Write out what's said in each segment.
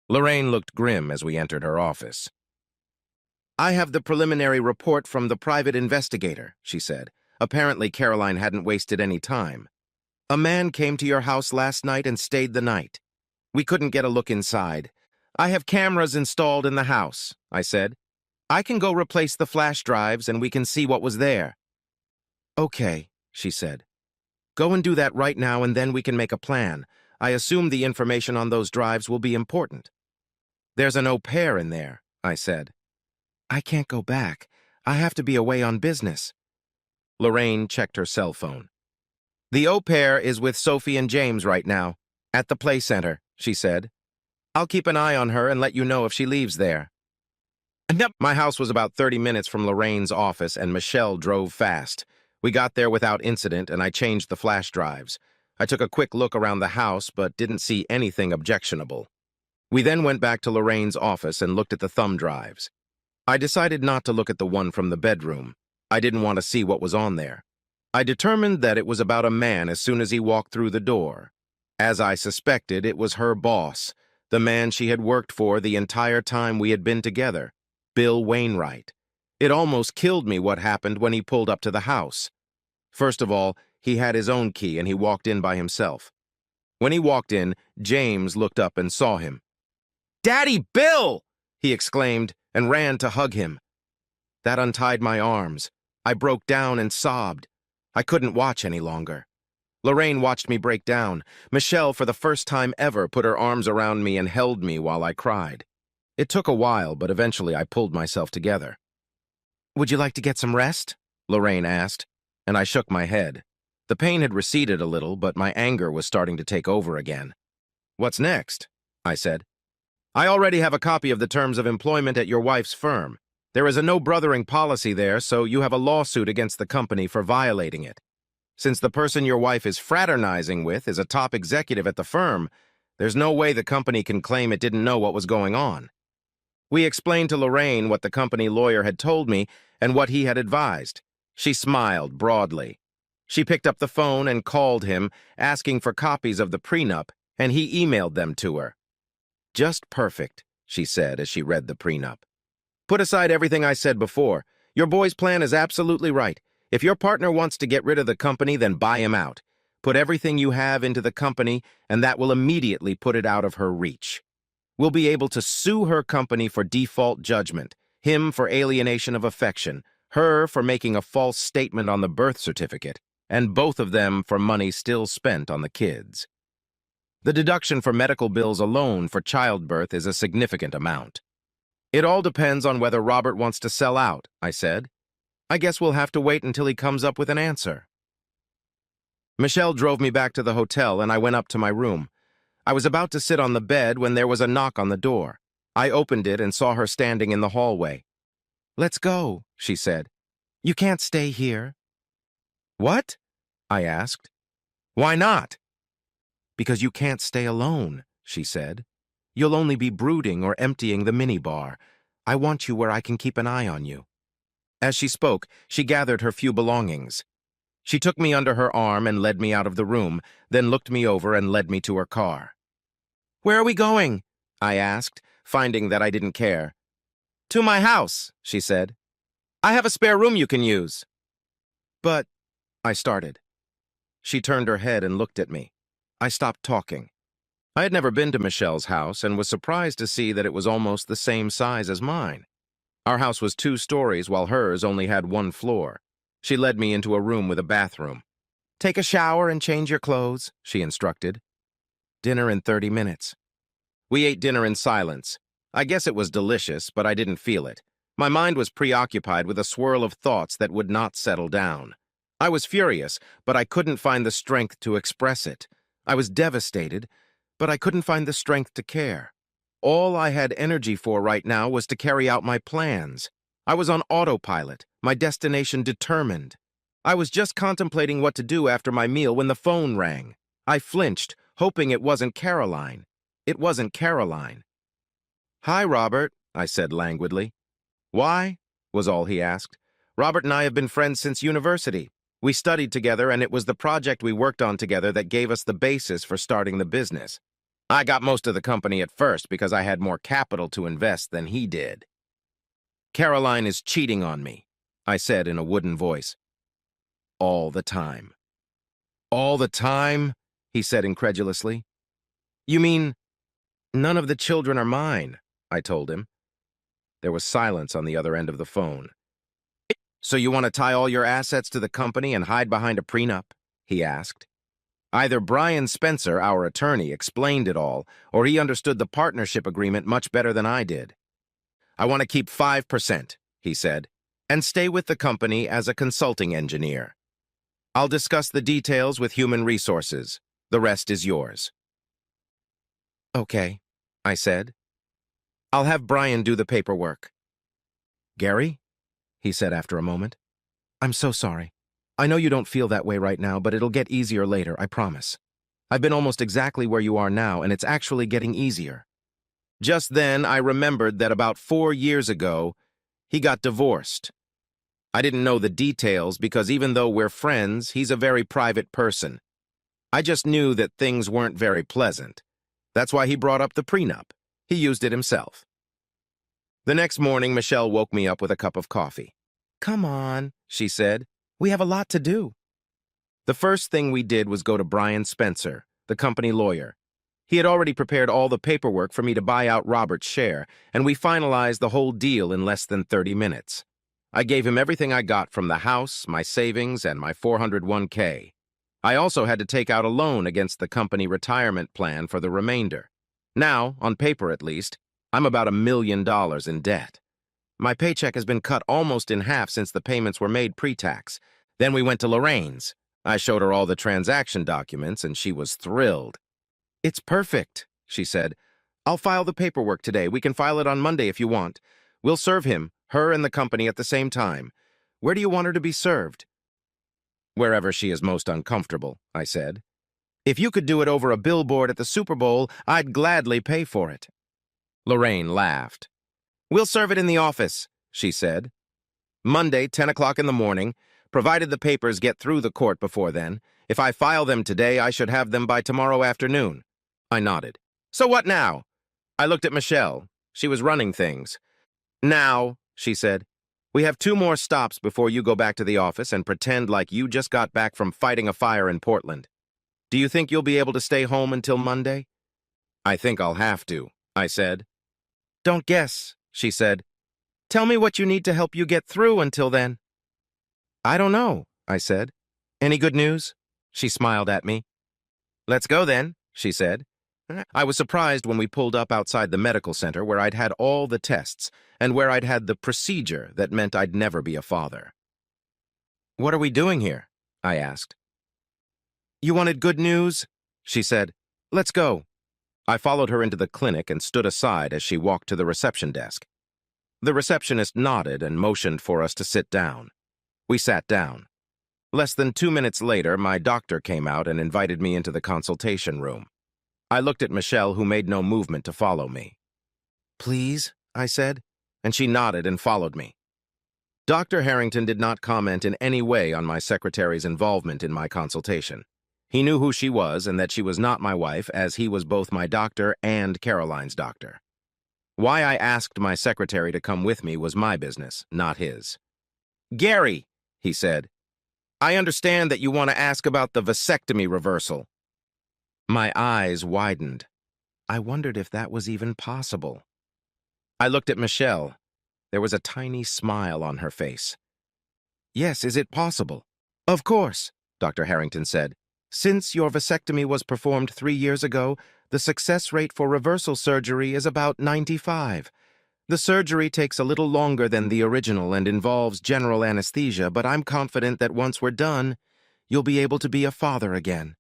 Lorraine looked grim as we entered her office. "I have the preliminary report from the private investigator," she said. Apparently, Caroline hadn't wasted any time. "A man came to your house last night and stayed the night. We couldn't get a look inside. I have cameras installed in the house," I said. "I can go replace the flash drives and we can see what was there." "Okay," she said. "Go and do that right now and then we can make a plan. I assume the information on those drives will be important." "There's an au pair in there," I said. "I can't go back. I have to be away on business." Lorraine checked her cell phone. "The au pair is with Sophie and James right now, at the play center," she said. "I'll keep an eye on her and let you know if she leaves there." My house was about 30 minutes from Lorraine's office, and Michelle drove fast. We got there without incident, and I changed the flash drives. I took a quick look around the house, but didn't see anything objectionable. We then went back to Lorraine's office and looked at the thumb drives. I decided not to look at the one from the bedroom. I didn't want to see what was on there. I determined that it was about a man as soon as he walked through the door. As I suspected, it was her boss, the man she had worked for the entire time we had been together, Bill Wainwright. It almost killed me what happened when he pulled up to the house. First of all, he had his own key and he walked in by himself. When he walked in, James looked up and saw him. "Daddy Bill!" he exclaimed and ran to hug him. That untied my arms. I broke down and sobbed. I couldn't watch any longer. Lorraine watched me break down. Michelle, for the first time ever, put her arms around me and held me while I cried. It took a while, but eventually I pulled myself together. "Would you like to get some rest?" Lorraine asked, and I shook my head. The pain had receded a little, but my anger was starting to take over again. "What's next?" I said. "I already have a copy of the terms of employment at your wife's firm. There is a no-brothering policy there, so you have a lawsuit against the company for violating it. Since the person your wife is fraternizing with is a top executive at the firm, there's no way the company can claim it didn't know what was going on." We explained to Lorraine what the company lawyer had told me and what he had advised. She smiled broadly. She picked up the phone and called him, asking for copies of the prenup, and he emailed them to her. "Just perfect," she said as she read the prenup. "Put aside everything I said before. Your boy's plan is absolutely right. If your partner wants to get rid of the company, then buy him out. Put everything you have into the company, and that will immediately put it out of her reach. We'll be able to sue her company for default judgment, him for alienation of affection, her for making a false statement on the birth certificate, and both of them for money still spent on the kids. The deduction for medical bills alone for childbirth is a significant amount. It all depends on whether Robert wants to sell out," I said. "I guess we'll have to wait until he comes up with an answer." Michelle drove me back to the hotel, and I went up to my room. I was about to sit on the bed when there was a knock on the door. I opened it and saw her standing in the hallway. "Let's go," she said. "You can't stay here." "What?" I asked. "Why not?" "Because you can't stay alone," she said. "You'll only be brooding or emptying the minibar. I want you where I can keep an eye on you." As she spoke, she gathered her few belongings. She took me under her arm and led me out of the room, then looked me over and led me to her car. "Where are we going?" I asked, finding that I didn't care. "To my house," she said. "I have a spare room you can use." "But," I started. She turned her head and looked at me. I stopped talking. I had never been to Michelle's house and was surprised to see that it was almost the same size as mine. Our house was 2 stories while hers only had 1 floor. She led me into a room with a bathroom. "Take a shower and change your clothes," she instructed. "Dinner in 30 minutes. We ate dinner in silence. I guess it was delicious, but I didn't feel it. My mind was preoccupied with a swirl of thoughts that would not settle down. I was furious, but I couldn't find the strength to express it. I was devastated, but I couldn't find the strength to care. All I had energy for right now was to carry out my plans. I was on autopilot, my destination determined. I was just contemplating what to do after my meal when the phone rang. I flinched, hoping it wasn't Caroline. It wasn't Caroline. "Hi, Robert," I said languidly. "Why?" was all he asked. "Robert and I have been friends since university. We studied together, and it was the project we worked on together that gave us the basis for starting the business." I got most of the company at first because I had more capital to invest than he did. Caroline is cheating on me, I said in a wooden voice. All the time. All the time? He said incredulously. You mean none of the children are mine? I told him. There was silence on the other end of the phone. So you want to tie all your assets to the company and hide behind a prenup? He asked. Either Brian Spencer, our attorney, explained it all, or he understood the partnership agreement much better than I did. I want to keep 5%, he said, and stay with the company as a consulting engineer. I'll discuss the details with human resources. The rest is yours. Okay, I said. I'll have Brian do the paperwork. Gary? He said after a moment. I'm so sorry. I know you don't feel that way right now, but it'll get easier later, I promise. I've been almost exactly where you are now, and it's actually getting easier. Just then, I remembered that about 4 years ago, he got divorced. I didn't know the details because even though we're friends, he's a very private person. I just knew that things weren't very pleasant. That's why he brought up the prenup. He used it himself. The next morning, Michelle woke me up with a cup of coffee. Come on, she said. We have a lot to do. The first thing we did was go to Brian Spencer, the company lawyer. He had already prepared all the paperwork for me to buy out Robert's share, and we finalized the whole deal in less than 30 minutes. I gave him everything I got from the house, my savings, and my 401k. I also had to take out a loan against the company retirement plan for the remainder. Now, on paper at least, I'm about $1 million in debt. My paycheck has been cut almost in half since the payments were made pre-tax. Then we went to Lorraine's. I showed her all the transaction documents, and she was thrilled. It's perfect, she said. I'll file the paperwork today. We can file it on Monday if you want. We'll serve him, her and the company at the same time. Where do you want her to be served? Wherever she is most uncomfortable, I said. If you could do it over a billboard at the Super Bowl, I'd gladly pay for it. Lorraine laughed. We'll serve it in the office, she said. Monday, 10 o'clock in the morning, provided the papers get through the court before then. If I file them today, I should have them by tomorrow afternoon. I nodded. So what now? I looked at Michelle. She was running things. Now, she said, we have 2 more stops before you go back to the office and pretend like you just got back from fighting a fire in Portland. Do you think you'll be able to stay home until Monday? I think I'll have to, I said. Don't guess, she said. Tell me what you need to help you get through until then. I don't know, I said. Any good news? She smiled at me. Let's go then, she said. I was surprised when we pulled up outside the medical center where I'd had all the tests and where I'd had the procedure that meant I'd never be a father. What are we doing here? I asked. You wanted good news? She said. Let's go. I followed her into the clinic and stood aside as she walked to the reception desk. The receptionist nodded and motioned for us to sit down. We sat down. Less than 2 minutes later, my doctor came out and invited me into the consultation room. I looked at Michelle, who made no movement to follow me. Please, I said, and she nodded and followed me. Dr. Harrington did not comment in any way on my secretary's involvement in my consultation. He knew who she was and that she was not my wife, as he was both my doctor and Caroline's doctor. Why I asked my secretary to come with me was my business, not his. Gary, he said, I understand that you want to ask about the vasectomy reversal. My eyes widened. I wondered if that was even possible. I looked at Michelle. There was a tiny smile on her face. Yes, is it possible? Of course, Dr. Harrington said. Since your vasectomy was performed 3 years ago, the success rate for reversal surgery is about 95. The surgery takes a little longer than the original and involves general anesthesia, but I'm confident that once we're done, you'll be able to be a father again.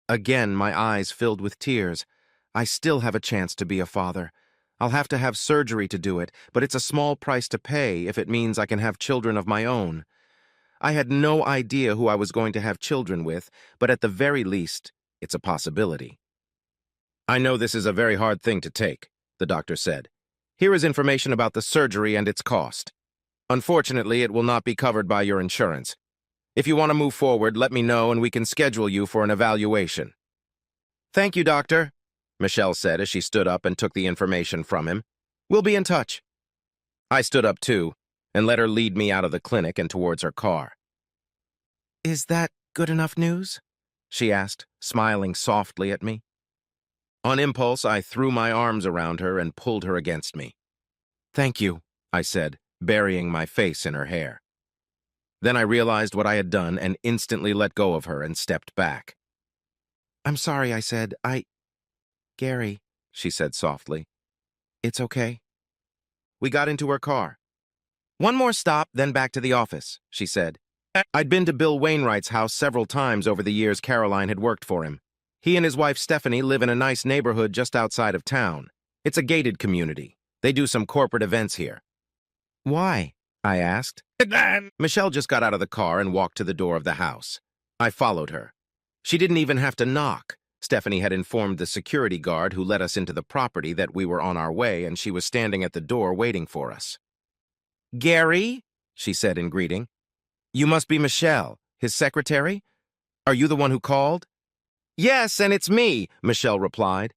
Again, my eyes filled with tears. I still have a chance to be a father. I'll have to have surgery to do it, but it's a small price to pay if it means I can have children of my own. I had no idea who I was going to have children with, but at the very least, it's a possibility. I know this is a very hard thing to take, the doctor said. Here is information about the surgery and its cost. Unfortunately, it will not be covered by your insurance. If you want to move forward, let me know and we can schedule you for an evaluation. Thank you, doctor. Michelle said as she stood up and took the information from him. We'll be in touch. I stood up too and let her lead me out of the clinic and towards her car. Is that good enough news? She asked, smiling softly at me. On impulse, I threw my arms around her and pulled her against me. Thank you, I said, burying my face in her hair. Then I realized what I had done and instantly let go of her and stepped back. I'm sorry, I said. Gary, she said softly. It's okay. We got into her car. One more stop, then back to the office, she said. I'd been to Bill Wainwright's house several times over the years Caroline had worked for him. He and his wife Stephanie live in a nice neighborhood just outside of town. It's a gated community. They do some corporate events here. Why? I asked. Michelle just got out of the car and walked to the door of the house. I followed her. She didn't even have to knock. Stephanie had informed the security guard who let us into the property that we were on our way, and she was standing at the door waiting for us. Gary, she said in greeting. You must be Michelle, his secretary? Are you the one who called? Yes, and it's me, Michelle replied.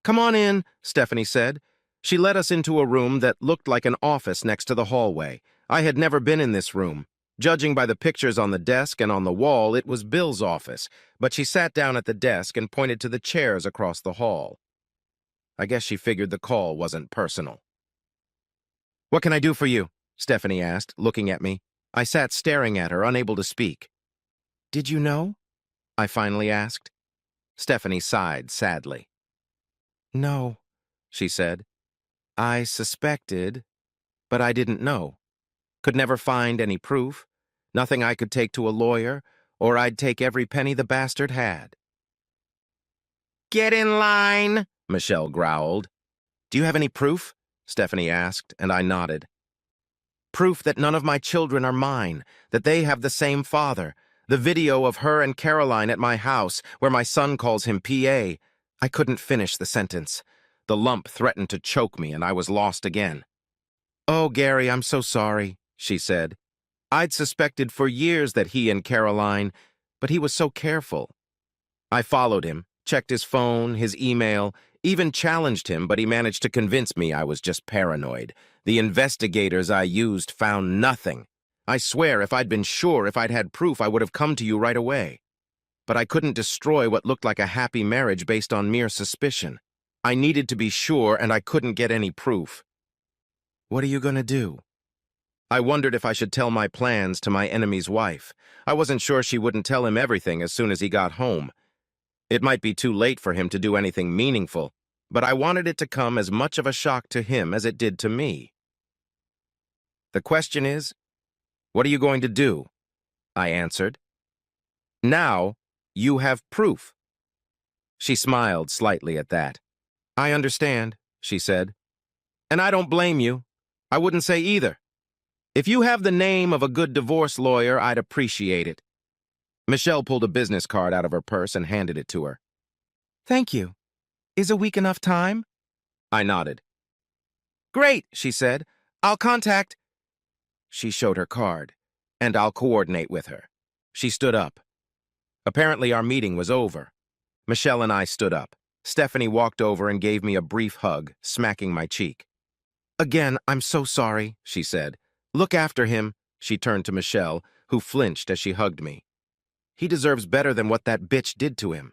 Come on in, Stephanie said. She led us into a room that looked like an office next to the hallway. I had never been in this room. Judging by the pictures on the desk and on the wall, it was Bill's office, but she sat down at the desk and pointed to the chairs across the hall. I guess she figured the call wasn't personal. What can I do for you? Stephanie asked, looking at me. I sat staring at her, unable to speak. Did you know? I finally asked. Stephanie sighed sadly. No, she said. I suspected, but I didn't know. Could never find any proof. Nothing I could take to a lawyer, or I'd take every penny the bastard had. Get in line, Michelle growled. Do you have any proof? Stephanie asked, and I nodded. Proof that none of my children are mine, that they have the same father. The video of her and Caroline at my house, where my son calls him P.A. I couldn't finish the sentence. The lump threatened to choke me, and I was lost again. Oh, Gary, I'm so sorry, she said. I'd suspected for years that he and Caroline, but he was so careful. I followed him, checked his phone, his email, even challenged him, but he managed to convince me I was just paranoid. The investigators I used found nothing. I swear, if I'd been sure, if I'd had proof, I would have come to you right away. But I couldn't destroy what looked like a happy marriage based on mere suspicion. I needed to be sure, and I couldn't get any proof. What are you going to do? I wondered if I should tell my plans to my enemy's wife. I wasn't sure she wouldn't tell him everything as soon as he got home. It might be too late for him to do anything meaningful, but I wanted it to come as much of a shock to him as it did to me. The question is, what are you going to do? I answered. Now, you have proof. She smiled slightly at that. I understand, she said. And I don't blame you. I wouldn't say either. If you have the name of a good divorce lawyer, I'd appreciate it. Michelle pulled a business card out of her purse and handed it to her. Thank you. Is a week enough time? I nodded. Great, she said. I'll contact... She showed her card, and I'll coordinate with her. She stood up. Apparently our meeting was over. Michelle and I stood up. Stephanie walked over and gave me a brief hug, smacking my cheek. Again, I'm so sorry, she said. Look after him, she turned to Michelle, who flinched as she hugged me. He deserves better than what that bitch did to him.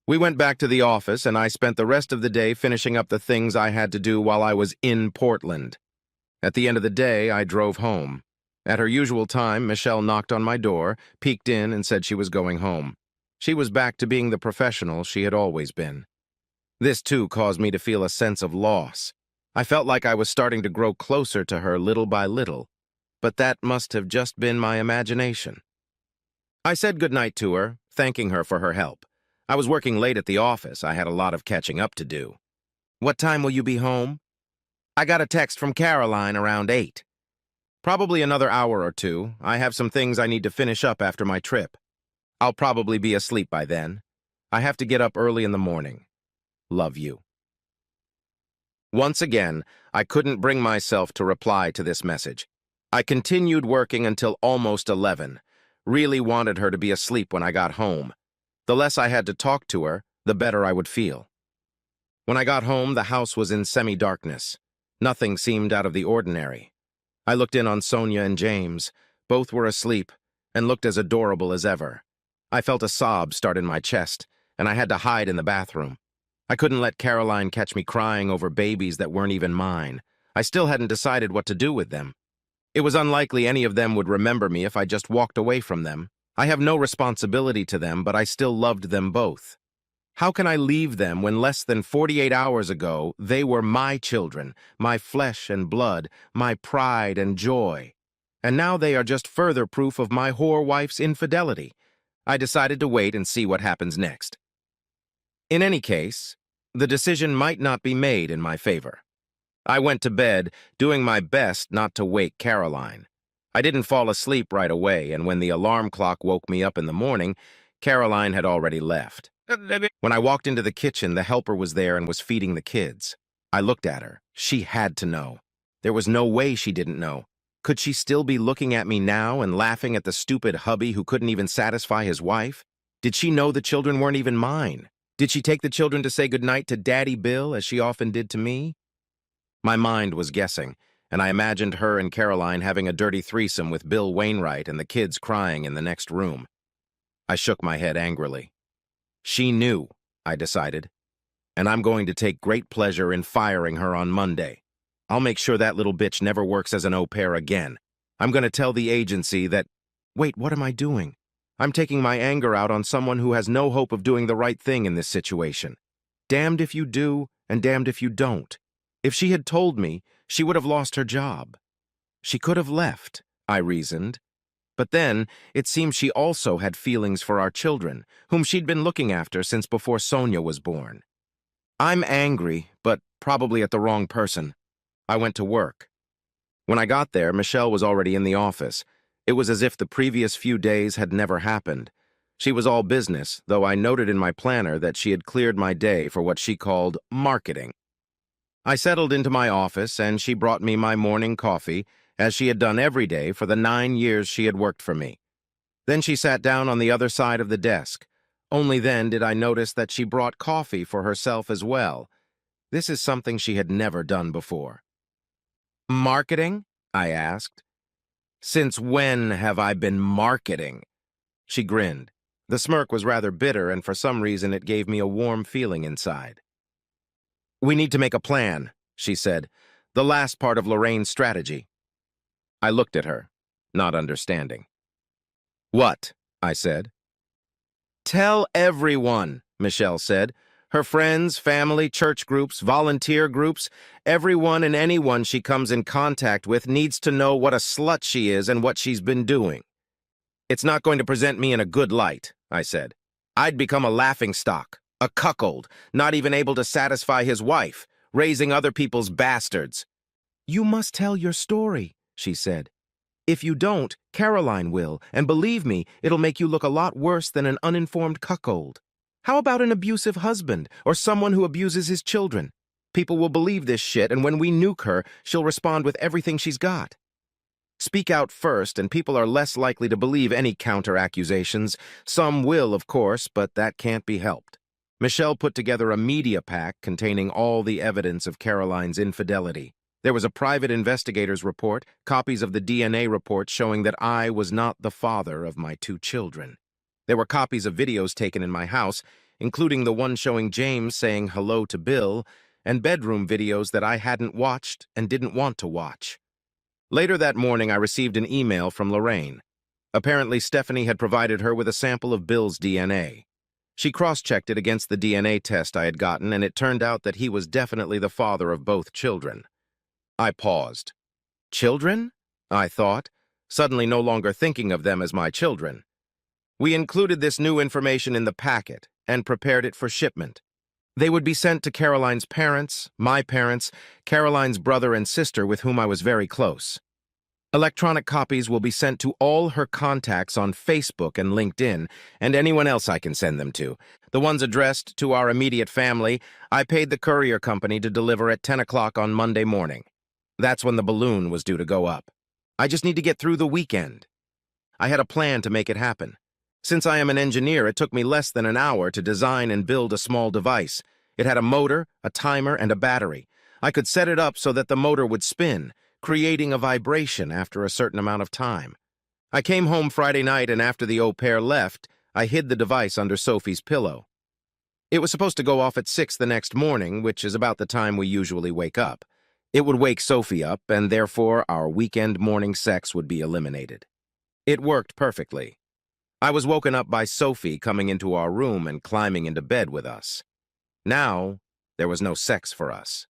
We went back to the office, and I spent the rest of the day finishing up the things I had to do while I was in Portland. At the end of the day, I drove home. At her usual time, Michelle knocked on my door, peeked in, and said she was going home. She was back to being the professional she had always been. This, too, caused me to feel a sense of loss. I felt like I was starting to grow closer to her little by little, but that must have just been my imagination. I said goodnight to her, thanking her for her help. I was working late at the office. I had a lot of catching up to do. What time will you be home? I got a text from Caroline around 8. Probably another hour or two. I have some things I need to finish up after my trip. I'll probably be asleep by then. I have to get up early in the morning. Love you. Once again, I couldn't bring myself to reply to this message. I continued working until almost 11. Really wanted her to be asleep when I got home. The less I had to talk to her, the better I would feel. When I got home, the house was in semi-darkness. Nothing seemed out of the ordinary. I looked in on Sonia and James. Both were asleep and looked as adorable as ever. I felt a sob start in my chest, and I had to hide in the bathroom. I couldn't let Caroline catch me crying over babies that weren't even mine. I still hadn't decided what to do with them. It was unlikely any of them would remember me if I just walked away from them. I have no responsibility to them, but I still loved them both. How can I leave them when less than 48 hours ago they were my children, my flesh and blood, my pride and joy? And now they are just further proof of my whore wife's infidelity. I decided to wait and see what happens next. In any case, the decision might not be made in my favor. I went to bed, doing my best not to wake Caroline. I didn't fall asleep right away, and when the alarm clock woke me up in the morning, Caroline had already left. When I walked into the kitchen, the helper was there and was feeding the kids. I looked at her. She had to know. There was no way she didn't know. Could she still be looking at me now and laughing at the stupid hubby who couldn't even satisfy his wife? Did she know the children weren't even mine? Did she take the children to say goodnight to Daddy Bill, as she often did to me? My mind was guessing, and I imagined her and Caroline having a dirty threesome with Bill Wainwright and the kids crying in the next room. I shook my head angrily. She knew, I decided, and I'm going to take great pleasure in firing her on Monday. I'll make sure that little bitch never works as an au pair again. I'm going to tell the agency that... Wait, what am I doing? I'm taking my anger out on someone who has no hope of doing the right thing in this situation. Damned if you do, and damned if you don't. If she had told me, she would have lost her job. She could have left, I reasoned. But then, it seemed she also had feelings for our children, whom she'd been looking after since before Sonia was born. I'm angry, but probably at the wrong person. I went to work. When I got there, Michelle was already in the office. It was as if the previous few days had never happened. She was all business, though I noted in my planner that she had cleared my day for what she called marketing. I settled into my office, and she brought me my morning coffee, as she had done every day for the 9 years she had worked for me. Then she sat down on the other side of the desk. Only then did I notice that she brought coffee for herself as well. This is something she had never done before. Marketing? I asked. Since when have I been marketing? She grinned. The smirk was rather bitter, and for some reason it gave me a warm feeling inside. We need to make a plan, she said, the last part of Lorraine's strategy. I looked at her, not understanding. What? I said. Tell everyone, Michelle said. Her friends, family, church groups, volunteer groups, everyone and anyone she comes in contact with needs to know what a slut she is and what she's been doing. It's not going to present me in a good light, I said. I'd become a laughingstock, a cuckold, not even able to satisfy his wife, raising other people's bastards. You must tell your story, she said. If you don't, Caroline will, and believe me, it'll make you look a lot worse than an uninformed cuckold. How about an abusive husband, or someone who abuses his children? People will believe this shit, and when we nuke her, she'll respond with everything she's got. Speak out first, and people are less likely to believe any counter-accusations. Some will, of course, but that can't be helped. Michelle put together a media pack containing all the evidence of Caroline's infidelity. There was a private investigator's report, copies of the DNA report showing that I was not the father of my 2 children. There were copies of videos taken in my house, including the one showing James saying hello to Bill, and bedroom videos that I hadn't watched and didn't want to watch. Later that morning, I received an email from Lorraine. Apparently, Stephanie had provided her with a sample of Bill's DNA. She cross-checked it against the DNA test I had gotten, and it turned out that he was definitely the father of both children. I paused. Children? I thought, suddenly no longer thinking of them as my children. We included this new information in the packet and prepared it for shipment. They would be sent to Caroline's parents, my parents, Caroline's brother and sister with whom I was very close. Electronic copies will be sent to all her contacts on Facebook and LinkedIn, and anyone else I can send them to. The ones addressed to our immediate family, I paid the courier company to deliver at 10 o'clock on Monday morning. That's when the balloon was due to go up. I just need to get through the weekend. I had a plan to make it happen. Since I am an engineer, it took me less than an hour to design and build a small device. It had a motor, a timer, and a battery. I could set it up so that the motor would spin, creating a vibration after a certain amount of time. I came home Friday night, and after the au pair left, I hid the device under Sophie's pillow. It was supposed to go off at 6 the next morning, which is about the time we usually wake up. It would wake Sophie up, and therefore our weekend morning sex would be eliminated. It worked perfectly. I was woken up by Sophie coming into our room and climbing into bed with us. Now, there was no sex for us.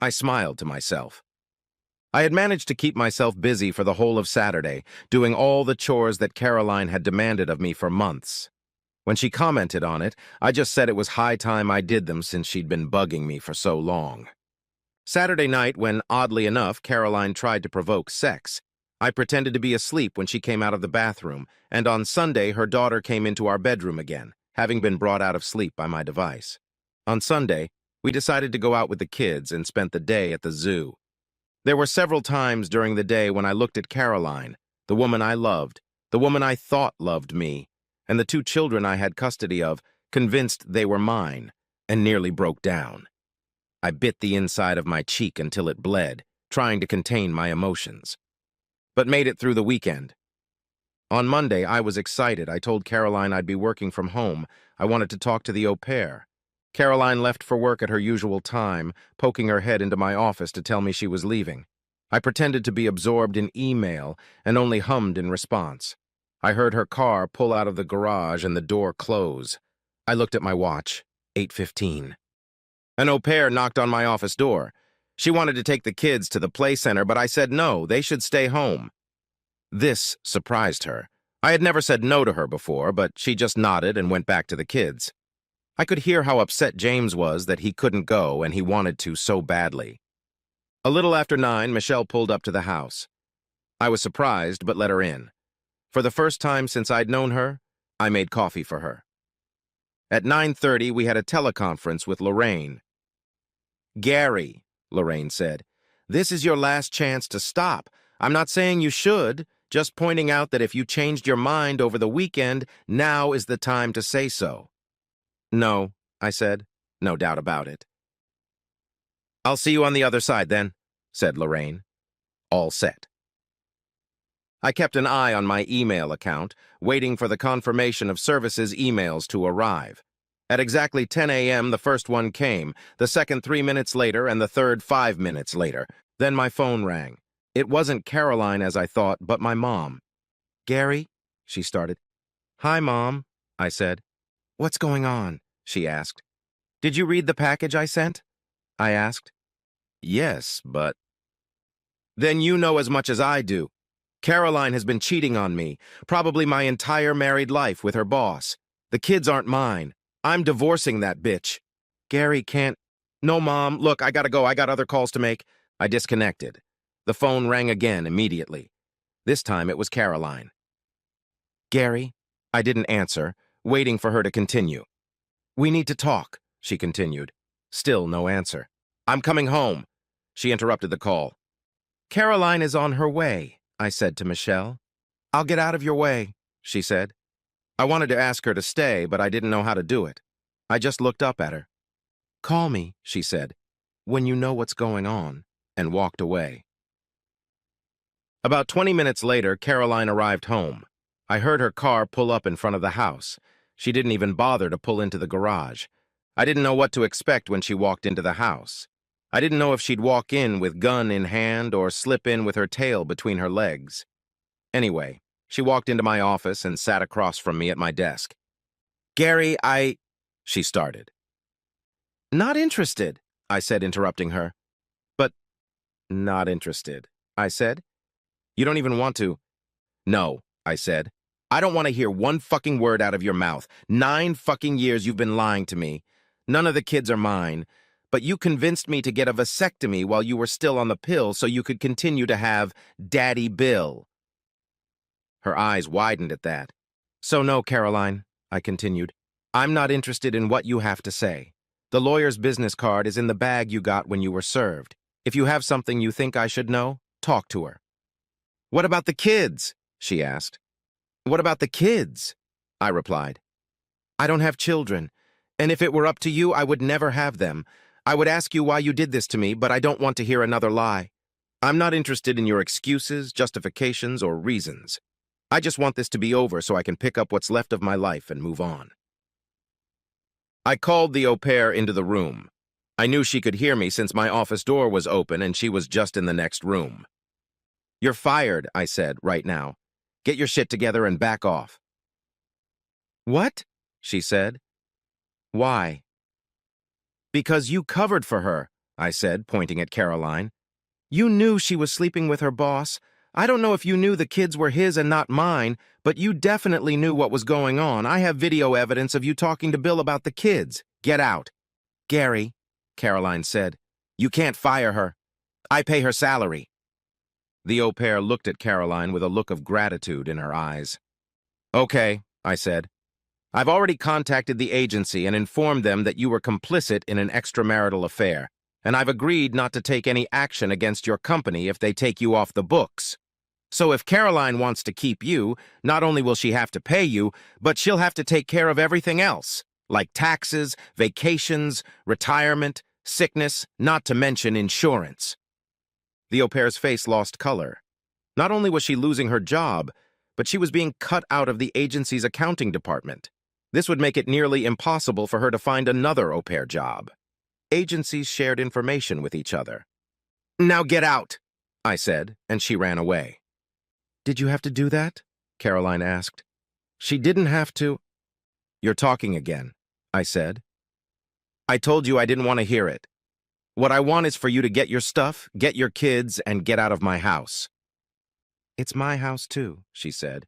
I smiled to myself. I had managed to keep myself busy for the whole of Saturday, doing all the chores that Caroline had demanded of me for months. When she commented on it, I just said it was high time I did them since she'd been bugging me for so long. Saturday night, when, oddly enough, Caroline tried to provoke sex, I pretended to be asleep when she came out of the bathroom, and on Sunday her daughter came into our bedroom again, having been brought out of sleep by my device. On Sunday, we decided to go out with the kids and spent the day at the zoo. There were several times during the day when I looked at Caroline, the woman I loved, the woman I thought loved me, and the two children I had custody of, convinced they were mine, and nearly broke down. I bit the inside of my cheek until it bled, trying to contain my emotions, but made it through the weekend. On Monday, I was excited. I told Caroline I'd be working from home. I wanted to talk to the au pair. Caroline left for work at her usual time, poking her head into my office to tell me she was leaving. I pretended to be absorbed in email and only hummed in response. I heard her car pull out of the garage and the door close. I looked at my watch, 8:15. An au pair knocked on my office door. She wanted to take the kids to the play center, but I said no, they should stay home. This surprised her. I had never said no to her before, but she just nodded and went back to the kids. I could hear how upset James was that he couldn't go and he wanted to so badly. A little after 9, Michelle pulled up to the house. I was surprised, but let her in. For the first time since I'd known her, I made coffee for her. At 9:30, we had a teleconference with Lorraine. "Gary," Lorraine said, "this is your last chance to stop. I'm not saying you should, just pointing out that if you changed your mind over the weekend, now is the time to say so." "No," I said, no doubt about it. "I'll see you on the other side then," said Lorraine. All set. I kept an eye on my email account, waiting for the confirmation of services emails to arrive. At exactly 10 a.m., the first one came, the second 3 minutes later, and the third 5 minutes later. Then my phone rang. It wasn't Caroline as I thought, but my mom. "Gary?" she started. "Hi, Mom," I said. "What's going on?" she asked. "Did you read the package I sent?" I asked. "Yes, but—" "Then you know as much as I do. Caroline has been cheating on me, probably my entire married life with her boss. The kids aren't mine. I'm divorcing that bitch." "Gary can't—" "No, Mom, look, I gotta go. I got other calls to make." I disconnected. The phone rang again immediately. This time it was Caroline. "Gary?" I didn't answer, waiting for her to continue. "We need to talk," she continued. Still no answer. "I'm coming home." She interrupted the call. "Caroline is on her way," I said to Michelle. "I'll get out of your way," she said. I wanted to ask her to stay, but I didn't know how to do it. I just looked up at her. "Call me," she said, "when you know what's going on," and walked away. About 20 minutes later, Caroline arrived home. I heard her car pull up in front of the house. She didn't even bother to pull into the garage. I didn't know what to expect when she walked into the house. I didn't know if she'd walk in with gun in hand or slip in with her tail between her legs. Anyway, she walked into my office and sat across from me at my desk. "Gary, she started. "Not interested," I said, interrupting her. "But—" "Not interested," I said. "You don't even want to—" "No," I said. "I don't want to hear one fucking word out of your mouth. 9 fucking years you've been lying to me. None of the kids are mine. But you convinced me to get a vasectomy while you were still on the pill so you could continue to have Daddy Bill." Her eyes widened at that. "So no, Caroline," I continued. "I'm not interested in what you have to say. The lawyer's business card is in the bag you got when you were served. If you have something you think I should know, talk to her." "What about the kids?" she asked. "What about the kids?" I replied. I don't have children, and if it were up to you, I would never have them. I would ask you why you did this to me, but I don't want to hear another lie. I'm not interested in your excuses, justifications, or reasons. I just want this to be over so I can pick up what's left of my life and move on. I called the au pair into the room. I knew she could hear me since my office door was open and she was just in the next room. You're fired, I said, right now. Get your shit together and back off. What? She said. Why? Because you covered for her, I said, pointing at Caroline. You knew she was sleeping with her boss. I don't know if you knew the kids were his and not mine, but you definitely knew what was going on. I have video evidence of you talking to Bill about the kids. Get out. Gary, Caroline said, you can't fire her. I pay her salary. The au pair looked at Caroline with a look of gratitude in her eyes. Okay, I said. I've already contacted the agency and informed them that you were complicit in an extramarital affair, and I've agreed not to take any action against your company if they take you off the books. So if Caroline wants to keep you, not only will she have to pay you, but she'll have to take care of everything else, like taxes, vacations, retirement, sickness, not to mention insurance. The au pair's face lost color. Not only was she losing her job, but she was being cut out of the agency's accounting department. This would make it nearly impossible for her to find another au pair job. Agencies shared information with each other. Now get out, I said, and she ran away. Did you have to do that? Caroline asked. She didn't have to. You're talking again, I said. I told you I didn't want to hear it. What I want is for you to get your stuff, get your kids, and get out of my house. It's my house too, she said.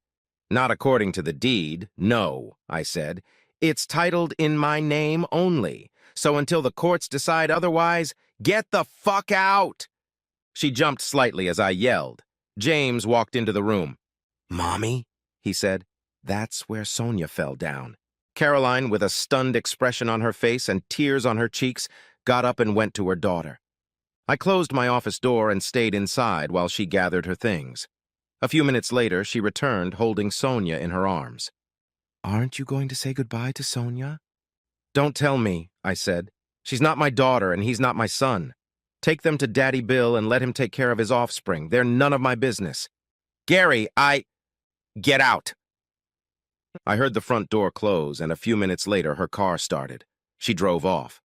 Not according to the deed, no, I said. It's titled in my name only, so until the courts decide otherwise, get the fuck out! She jumped slightly as I yelled. James walked into the room. Mommy, he said. That's where Sonia fell down. Caroline, with a stunned expression on her face and tears on her cheeks, got up and went to her daughter. I closed my office door and stayed inside while she gathered her things. A few minutes later, she returned holding Sonia in her arms. Aren't you going to say goodbye to Sonia? Don't tell me, I said. She's not my daughter and he's not my son. Take them to Daddy Bill and let him take care of his offspring. They're none of my business. Gary, Get out! I heard the front door close, and a few minutes later her car started. She drove off.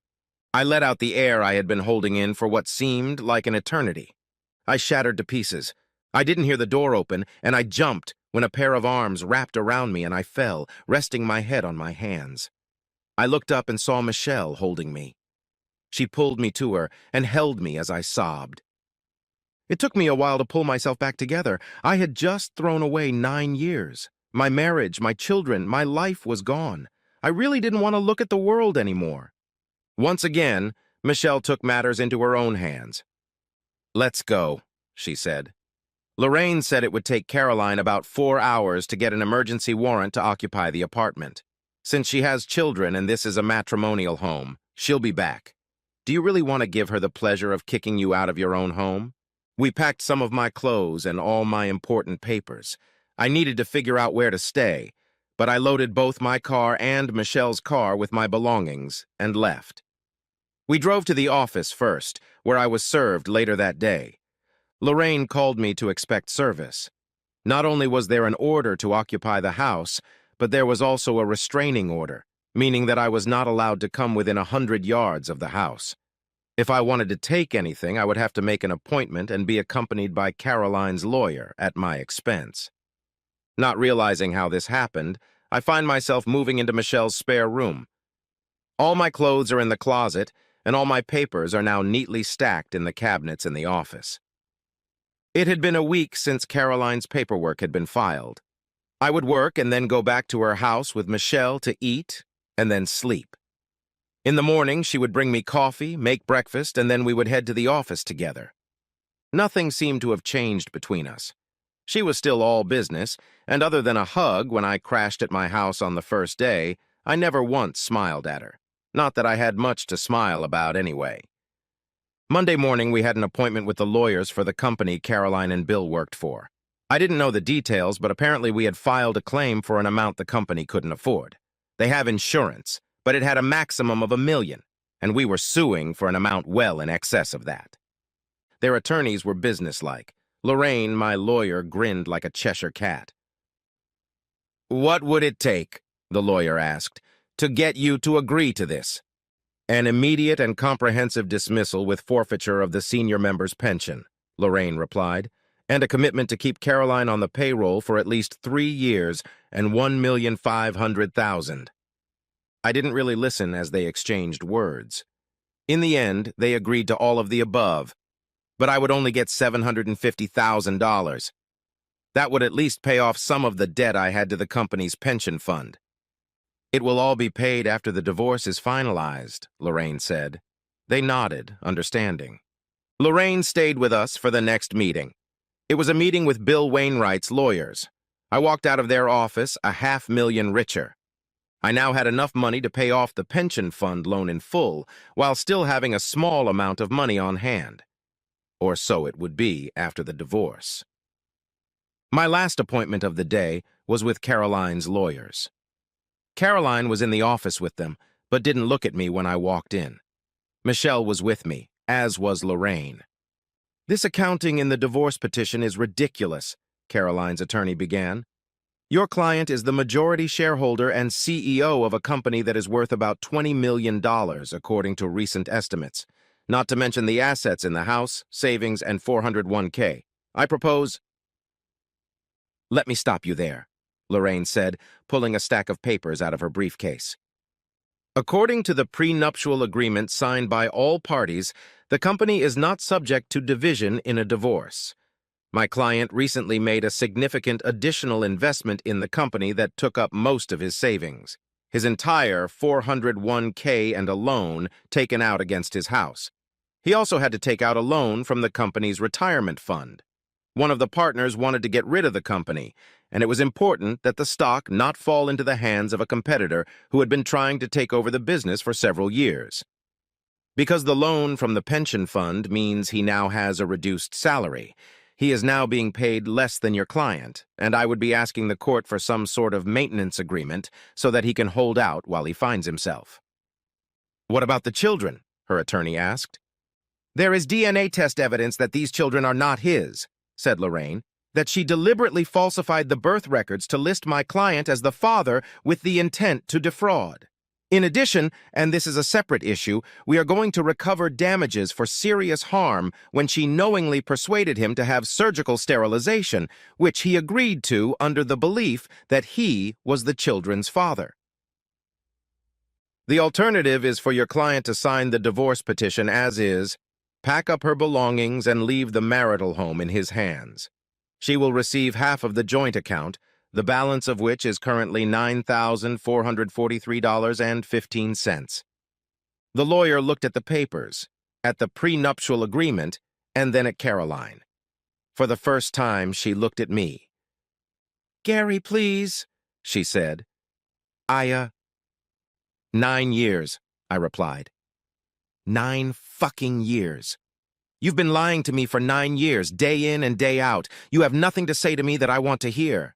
I let out the air I had been holding in for what seemed like an eternity. I shattered to pieces. I didn't hear the door open, and I jumped when a pair of arms wrapped around me and I fell, resting my head on my hands. I looked up and saw Michelle holding me. She pulled me to her and held me as I sobbed. It took me a while to pull myself back together. I had just thrown away 9 years. My marriage, my children, my life was gone. I really didn't want to look at the world anymore. Once again, Michelle took matters into her own hands. Let's go, she said. Lorraine said it would take Caroline about 4 hours to get an emergency warrant to occupy the apartment. Since she has children and this is a matrimonial home, she'll be back. Do you really want to give her the pleasure of kicking you out of your own home? We packed some of my clothes and all my important papers. I needed to figure out where to stay, but I loaded both my car and Michelle's car with my belongings and left. We drove to the office first, where I was served later that day. Lorraine called me to expect service. Not only was there an order to occupy the house, but there was also a restraining order, meaning that I was not allowed to come within 100 yards of the house. If I wanted to take anything, I would have to make an appointment and be accompanied by Caroline's lawyer at my expense. Not realizing how this happened, I find myself moving into Michelle's spare room. All my clothes are in the closet, and all my papers are now neatly stacked in the cabinets in the office. It had been a week since Caroline's paperwork had been filed. I would work and then go back to her house with Michelle to eat and then sleep. In the morning, she would bring me coffee, make breakfast, and then we would head to the office together. Nothing seemed to have changed between us. She was still all business, and other than a hug when I crashed at my house on the first day, I never once smiled at her. Not that I had much to smile about anyway. Monday morning, we had an appointment with the lawyers for the company Caroline and Bill worked for. I didn't know the details, but apparently we had filed a claim for an amount the company couldn't afford. They have insurance, but it had a maximum of $1 million, and we were suing for an amount well in excess of that. Their attorneys were businesslike. Lorraine, my lawyer, grinned like a Cheshire cat. "What would it take," the lawyer asked, "to get you to agree to this?" "An immediate and comprehensive dismissal with forfeiture of the senior member's pension," Lorraine replied, "and a commitment to keep Caroline on the payroll for at least 3 years and $1,500,000. I didn't really listen as they exchanged words. In the end, they agreed to all of the above, but I would only get $750,000. That would at least pay off some of the debt I had to the company's pension fund. "It will all be paid after the divorce is finalized," Lorraine said. They nodded, understanding. Lorraine stayed with us for the next meeting. It was a meeting with Bill Wainwright's lawyers. I walked out of their office $500,000 richer. I now had enough money to pay off the pension fund loan in full, while still having a small amount of money on hand. Or so it would be after the divorce. My last appointment of the day was with Caroline's lawyers. Caroline was in the office with them, but didn't look at me when I walked in. Michelle was with me, as was Lorraine. "This accounting in the divorce petition is ridiculous," Caroline's attorney began. "Your client is the majority shareholder and CEO of a company that is worth about $20 million, according to recent estimates, not to mention the assets in the house, savings, and 401k. I propose—" "Let me stop you there," Lorraine said, pulling a stack of papers out of her briefcase. "According to the prenuptial agreement signed by all parties, the company is not subject to division in a divorce. My client recently made a significant additional investment in the company that took up most of his savings. His entire 401k and a loan taken out against his house. He also had to take out a loan from the company's retirement fund. One of the partners wanted to get rid of the company, and it was important that the stock not fall into the hands of a competitor who had been trying to take over the business for several years. Because the loan from the pension fund means he now has a reduced salary, he is now being paid less than your client, and I would be asking the court for some sort of maintenance agreement so that he can hold out while he finds himself." "What about the children?" her attorney asked. "There is DNA test evidence that these children are not his," said Lorraine, "that she deliberately falsified the birth records to list my client as the father with the intent to defraud. In addition, and this is a separate issue, we are going to recover damages for serious harm when she knowingly persuaded him to have surgical sterilization, which he agreed to under the belief that he was the children's father. The alternative is for your client to sign the divorce petition as is, pack up her belongings, and leave the marital home in his hands. She will receive half of the joint account, the balance of which is currently $9,443.15. The lawyer looked at the papers, at the prenuptial agreement, and then at Caroline. For the first time, she looked at me. "Gary, please," she said. 9 years, I replied. 9 fucking years. You've been lying to me for 9 years, day in and day out. You have nothing to say to me that I want to hear."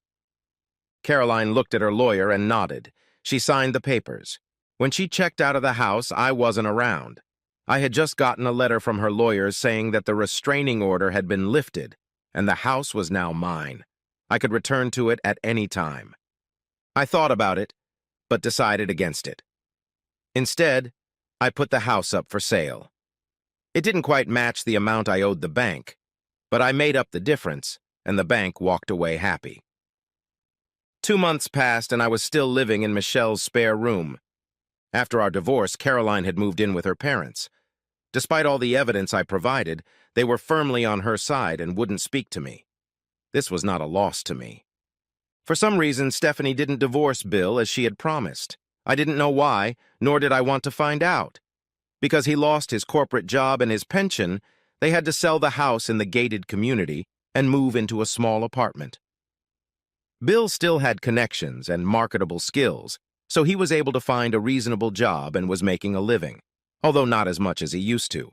Caroline looked at her lawyer and nodded. She signed the papers. When she checked out of the house, I wasn't around. I had just gotten a letter from her lawyers saying that the restraining order had been lifted, and the house was now mine. I could return to it at any time. I thought about it, but decided against it. Instead, I put the house up for sale. It didn't quite match the amount I owed the bank, but I made up the difference, and the bank walked away happy. 2 months passed, and I was still living in Michelle's spare room. After our divorce, Caroline had moved in with her parents. Despite all the evidence I provided, they were firmly on her side and wouldn't speak to me. This was not a loss to me. For some reason, Stephanie didn't divorce Bill as she had promised. I didn't know why, nor did I want to find out. Because he lost his corporate job and his pension, they had to sell the house in the gated community and move into a small apartment. Bill still had connections and marketable skills, so he was able to find a reasonable job and was making a living, although not as much as he used to.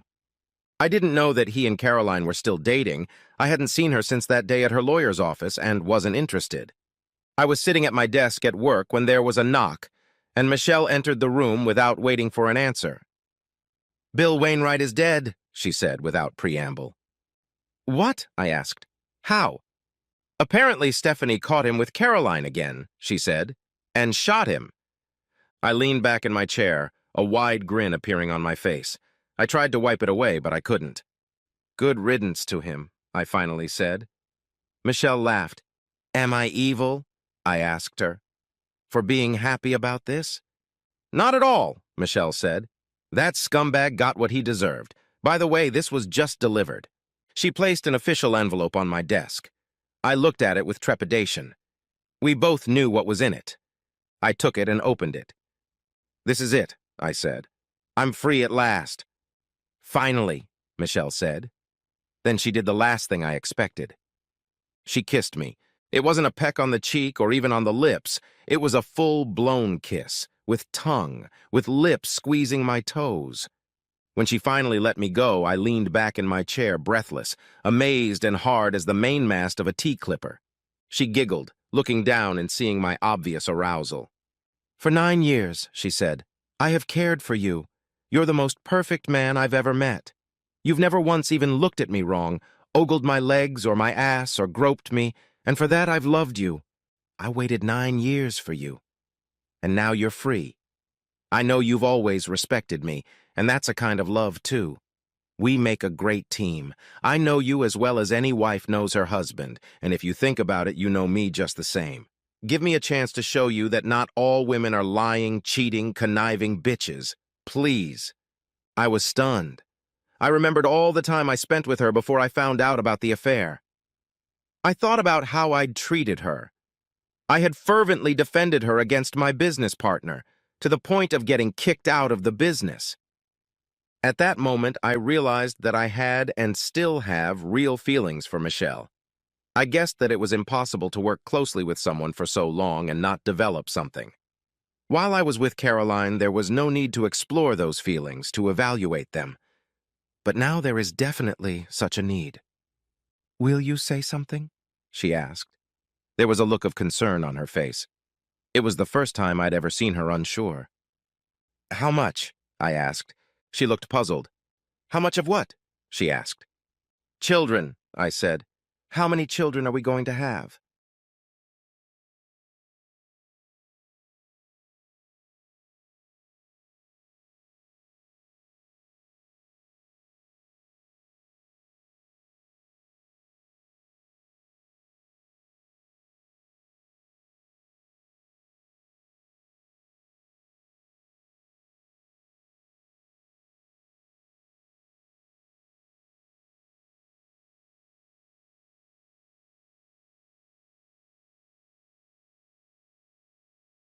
I didn't know that he and Caroline were still dating. I hadn't seen her since that day at her lawyer's office and wasn't interested. I was sitting at my desk at work when there was a knock, and Michelle entered the room without waiting for an answer. "Bill Wainwright is dead," she said without preamble. "What?" I asked. "How?" "Apparently Stephanie caught him with Caroline again," she said, "and shot him." I leaned back in my chair, a wide grin appearing on my face. I tried to wipe it away, but I couldn't. "Good riddance to him," I finally said. Michelle laughed. "Am I evil?" I asked her. "For being happy about this?" "Not at all," Michelle said. "That scumbag got what he deserved. By the way, this was just delivered." She placed an official envelope on my desk. I looked at it with trepidation. We both knew what was in it. I took it and opened it. "This is it," I said. "I'm free at last." "Finally," Michelle said. Then she did the last thing I expected. She kissed me. It wasn't a peck on the cheek or even on the lips. It was a full-blown kiss, with tongue, with lips squeezing my toes. When she finally let me go, I leaned back in my chair, breathless, amazed and hard as the mainmast of a T-clipper. She giggled, looking down and seeing my obvious arousal. "For 9 years," she said, "I have cared for you. You're the most perfect man I've ever met. You've never once even looked at me wrong, ogled my legs or my ass or groped me, and for that I've loved you. I waited 9 years for you. And now you're free. I know you've always respected me, and that's a kind of love, too. We make a great team. I know you as well as any wife knows her husband, and if you think about it, you know me just the same. Give me a chance to show you that not all women are lying, cheating, conniving bitches. Please." I was stunned. I remembered all the time I spent with her before I found out about the affair. I thought about how I'd treated her. I had fervently defended her against my business partner, to the point of getting kicked out of the business. At that moment, I realized that I had and still have real feelings for Michelle. I guessed that it was impossible to work closely with someone for so long and not develop something. While I was with Caroline, there was no need to explore those feelings, to evaluate them. But now there is definitely such a need. "Will you say something?" she asked. There was a look of concern on her face. It was the first time I'd ever seen her unsure. "How much?" I asked. She looked puzzled. "How much of what?" she asked. "Children," I said. "How many children are we going to have?"